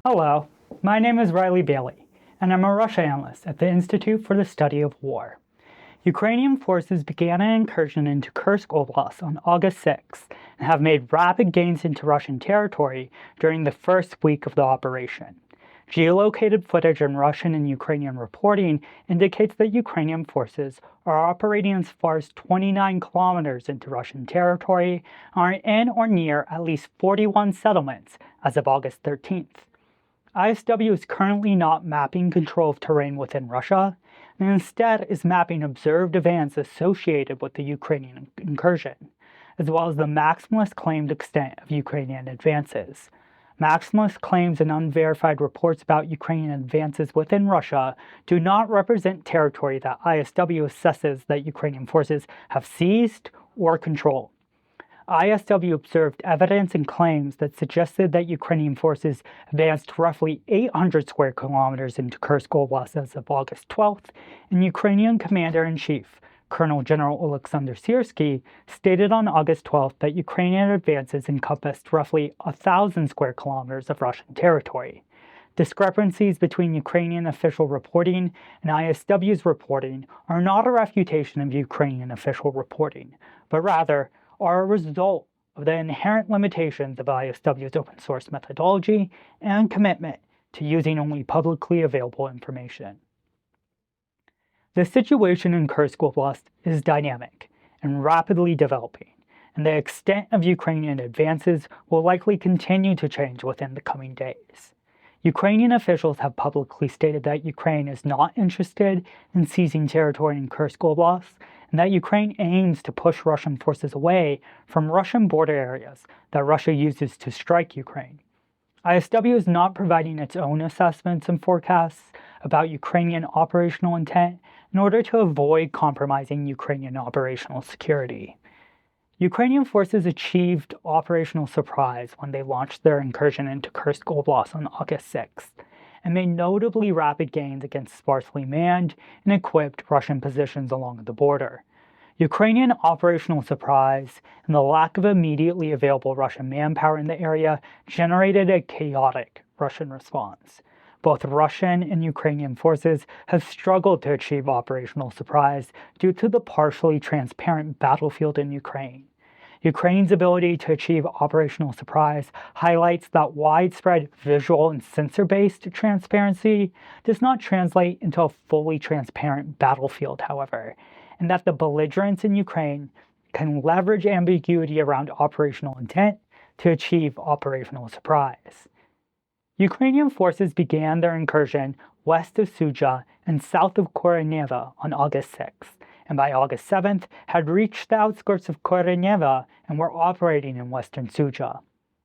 Hello, my name is Riley Bailey, and I'm a Russia analyst at the Institute for the Study of War. Ukrainian forces began an incursion into Kursk Oblast on August 6 and have made rapid gains into Russian territory during the first week of the operation. Geolocated footage in Russian and Ukrainian reporting indicates that Ukrainian forces are operating as far as 29 kilometers into Russian territory and are in or near at least 41 settlements as of August 13th. ISW is currently not mapping control of terrain within Russia, and instead is mapping observed events associated with the Ukrainian incursion, as well as the maximalist claimed extent of Ukrainian advances. Maximalist claims and unverified reports about Ukrainian advances within Russia do not represent territory that ISW assesses that Ukrainian forces have seized or controlled. ISW observed evidence and claims that suggested that Ukrainian forces advanced roughly 800 square kilometers into Kursk Oblast as of August 12th, and Ukrainian Commander-in-Chief, Colonel General Oleksandr Syrsky, stated on August 12th that Ukrainian advances encompassed roughly 1,000 square kilometers of Russian territory. Discrepancies between Ukrainian official reporting and ISW's reporting are not a refutation of Ukrainian official reporting, but rather are a result of the inherent limitations of ISW's open source methodology and commitment to using only publicly available information. The situation in Kursk Oblast is dynamic and rapidly developing, and the extent of Ukrainian advances will likely continue to change within the coming days. Ukrainian officials have publicly stated that Ukraine is not interested in seizing territory in Kursk Oblast, and that Ukraine aims to push Russian forces away from Russian border areas that Russia uses to strike Ukraine. ISW is not providing its own assessments and forecasts about Ukrainian operational intent in order to avoid compromising Ukrainian operational security. Ukrainian forces achieved operational surprise when they launched their incursion into Kursk Oblast on August 6th, and made notably rapid gains against sparsely manned and equipped Russian positions along the border. Ukrainian operational surprise and the lack of immediately available Russian manpower in the area generated a chaotic Russian response. Both Russian and Ukrainian forces have struggled to achieve operational surprise due to the partially transparent battlefield in Ukraine. Ukraine's ability to achieve operational surprise highlights that widespread visual and sensor-based transparency does not translate into a fully transparent battlefield, however, and that the belligerents in Ukraine can leverage ambiguity around operational intent to achieve operational surprise. Ukrainian forces began their incursion west of Sudzha and south of Koreneva on August 6th, and by August 7th had reached the outskirts of Koreneva and were operating in western Sudzha.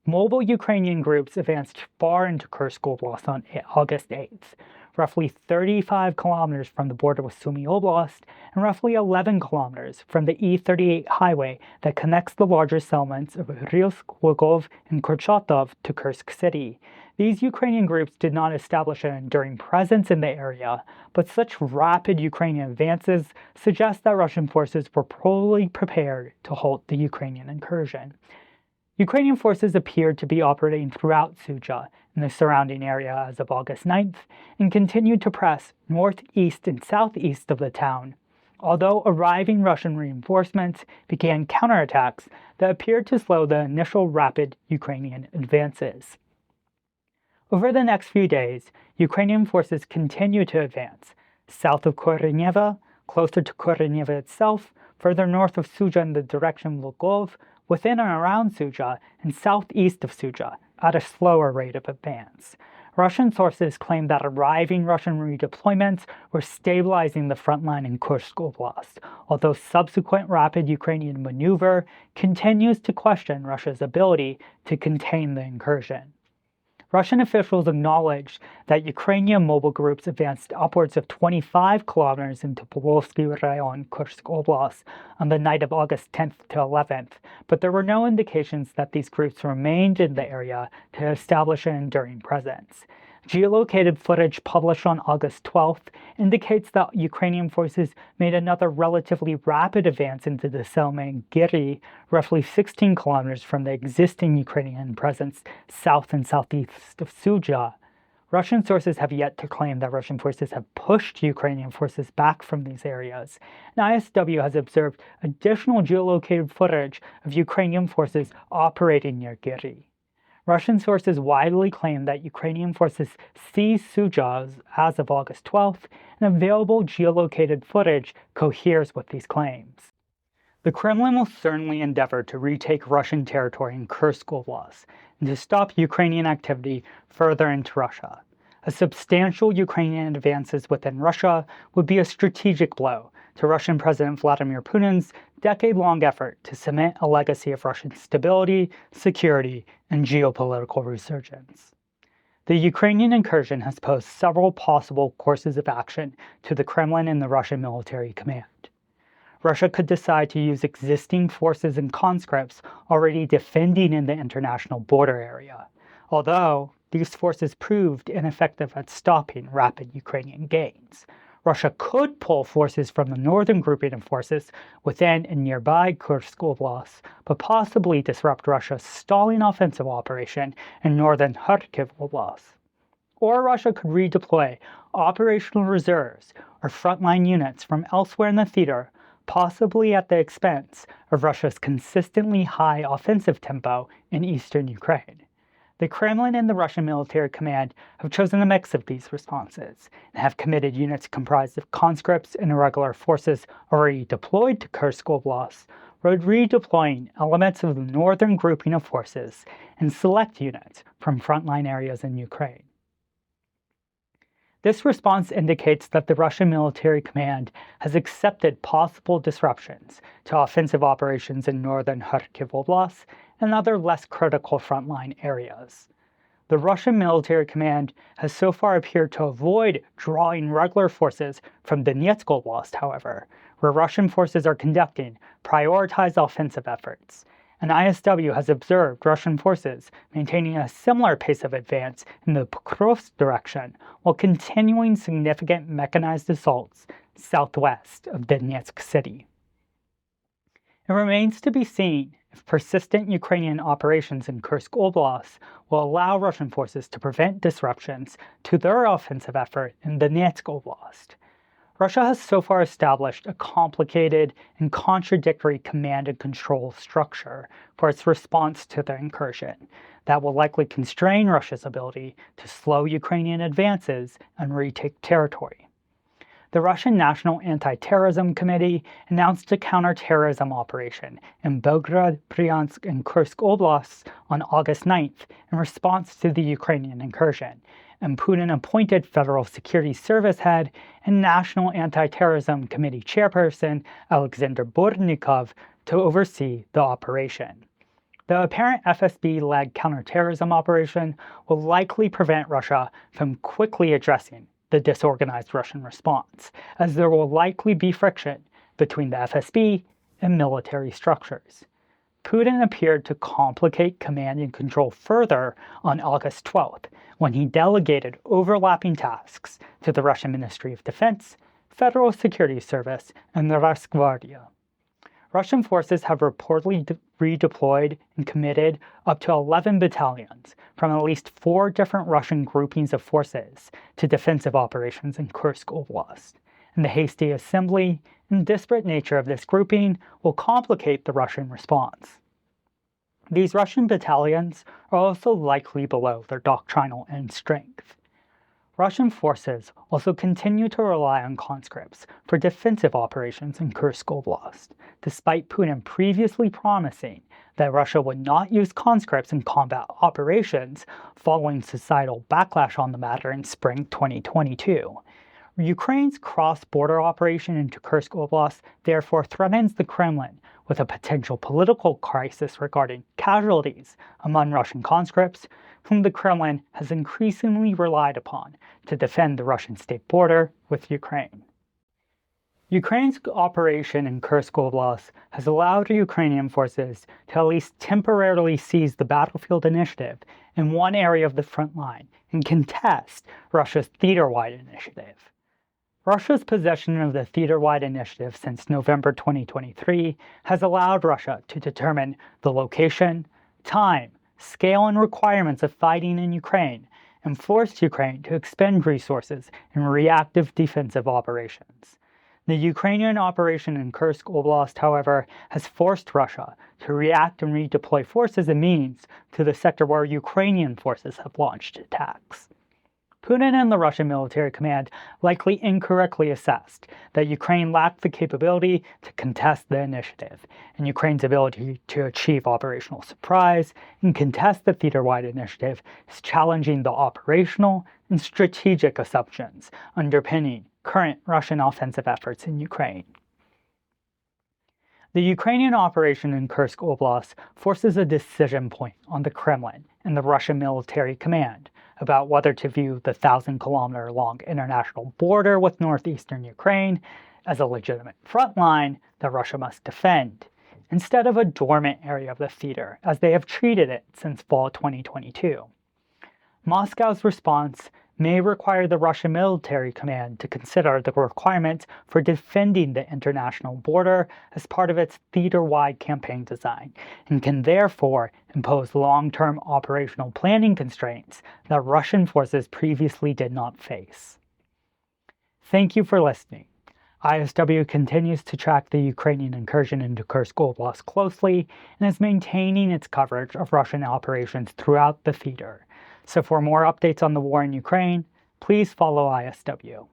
Mobile Ukrainian groups advanced far into Kursk Oblast on August 8th, roughly 35 kilometers from the border with Sumy Oblast and roughly 11 kilometers from the E38 highway that connects the larger settlements of Rilsk, Lugov, and Kurchatov to Kursk city. These Ukrainian groups did not establish an enduring presence in the area, but such rapid Ukrainian advances suggest that Russian forces were probably prepared to halt the Ukrainian incursion. Ukrainian forces appeared to be operating throughout Sudzha and the surrounding area as of August 9th and continued to press northeast and southeast of the town, although arriving Russian reinforcements began counterattacks that appeared to slow the initial rapid Ukrainian advances. Over the next few days, Ukrainian forces continued to advance south of Koreneva, closer to Koreneva itself, further north of Sudzha in the direction of Lugov, within and around Sudzha, and southeast of Sudzha, at a slower rate of advance. Russian sources claim that arriving Russian redeployments were stabilizing the front line in Kursk Oblast, although subsequent rapid Ukrainian maneuver continues to question Russia's ability to contain the incursion. Russian officials acknowledged that Ukrainian mobile groups advanced upwards of 25 kilometers into Polovsky Rayon, Kursk Oblast, on the night of August 10th to 11th, but there were no indications that these groups remained in the area to establish an enduring presence. Geolocated footage published on August 12th indicates that Ukrainian forces made another relatively rapid advance into the settlement Giri, roughly 16 kilometers from the existing Ukrainian presence south and southeast of Sudzha. Russian sources have yet to claim that Russian forces have pushed Ukrainian forces back from these areas, and ISW has observed additional geolocated footage of Ukrainian forces operating near Giri. Russian sources widely claim that Ukrainian forces seized Sudzha as of August 12th, and available geolocated footage coheres with these claims. The Kremlin will certainly endeavor to retake Russian territory in Kursk Oblast and to stop Ukrainian activity further into Russia. A substantial Ukrainian advances within Russia would be a strategic blow to Russian President Vladimir Putin's decade-long effort to cement a legacy of Russian stability, security, and geopolitical resurgence. The Ukrainian incursion has posed several possible courses of action to the Kremlin and the Russian military command. Russia could decide to use existing forces and conscripts already defending in the international border area, although these forces proved ineffective at stopping rapid Ukrainian gains. Russia could pull forces from the northern grouping of forces within and nearby Kursk Oblast, but possibly disrupt Russia's stalling offensive operation in northern Kharkiv Oblast. Or Russia could redeploy operational reserves or frontline units from elsewhere in the theater, possibly at the expense of Russia's consistently high offensive tempo in eastern Ukraine. The Kremlin and the Russian military command have chosen a mix of these responses and have committed units comprised of conscripts and irregular forces already deployed to Kursk Oblast, redeploying elements of the northern grouping of forces and select units from frontline areas in Ukraine. This response indicates that the Russian military command has accepted possible disruptions to offensive operations in northern Kharkiv Oblast and other less critical frontline areas. The Russian military command has so far appeared to avoid drawing regular forces from Donetsk Oblast, however, where Russian forces are conducting prioritized offensive efforts, and ISW has observed Russian forces maintaining a similar pace of advance in the Pokrovsk direction while continuing significant mechanized assaults southwest of Donetsk city. It remains to be seen if persistent Ukrainian operations in Kursk Oblast will allow Russian forces to prevent disruptions to their offensive effort in Donetsk Oblast. Russia has so far established a complicated and contradictory command and control structure for its response to the incursion that will likely constrain Russia's ability to slow Ukrainian advances and retake territory. The Russian National Anti-Terrorism Committee announced a counterterrorism operation in Belgorod, Bryansk, and Kursk Oblasts on August 9th in response to the Ukrainian incursion, and Putin appointed Federal Security Service head and National Anti-Terrorism Committee chairperson Alexander Bortnikov to oversee the operation. The apparent FSB-led counterterrorism operation will likely prevent Russia from quickly addressing the disorganized Russian response, as there will likely be friction between the FSB and military structures. Putin appeared to complicate command and control further on August 12th, when he delegated overlapping tasks to the Russian Ministry of Defense, Federal Security Service, and the Rosgvardia. Russian forces have reportedly redeployed and committed up to 11 battalions from at least 4 different Russian groupings of forces to defensive operations in Kursk Oblast, and the hasty assembly and disparate nature of this grouping will complicate the Russian response. These Russian battalions are also likely below their doctrinal end strength. Russian forces also continue to rely on conscripts for defensive operations in Kursk Oblast, despite Putin previously promising that Russia would not use conscripts in combat operations following societal backlash on the matter in spring 2022. Ukraine's cross-border operation into Kursk Oblast therefore threatens the Kremlin with a potential political crisis regarding casualties among Russian conscripts, whom the Kremlin has increasingly relied upon to defend the Russian state border with Ukraine. Ukraine's operation in Kursk Oblast has allowed Ukrainian forces to at least temporarily seize the battlefield initiative in one area of the front line and contest Russia's theater-wide initiative. Russia's possession of the theater-wide initiative since November 2023 has allowed Russia to determine the location, time, scale, and requirements of fighting in Ukraine and forced Ukraine to expend resources in reactive defensive operations. The Ukrainian operation in Kursk Oblast, however, has forced Russia to react and redeploy forces and means to the sector where Ukrainian forces have launched attacks. Putin and the Russian military command likely incorrectly assessed that Ukraine lacked the capability to contest the initiative, and Ukraine's ability to achieve operational surprise and contest the theater-wide initiative is challenging the operational and strategic assumptions underpinning current Russian offensive efforts in Ukraine. The Ukrainian operation in Kursk Oblast forces a decision point on the Kremlin and the Russian military command about whether to view the 1,000-kilometer-long international border with northeastern Ukraine as a legitimate front line that Russia must defend, instead of a dormant area of the theater as they have treated it since fall 2022. Moscow's response may require the Russian military command to consider the requirements for defending the international border as part of its theater-wide campaign design, and can therefore impose long-term operational planning constraints that Russian forces previously did not face. Thank you for listening. ISW continues to track the Ukrainian incursion into Kursk Oblast closely and is maintaining its coverage of Russian operations throughout the theater. So for more updates on the war in Ukraine, please follow ISW.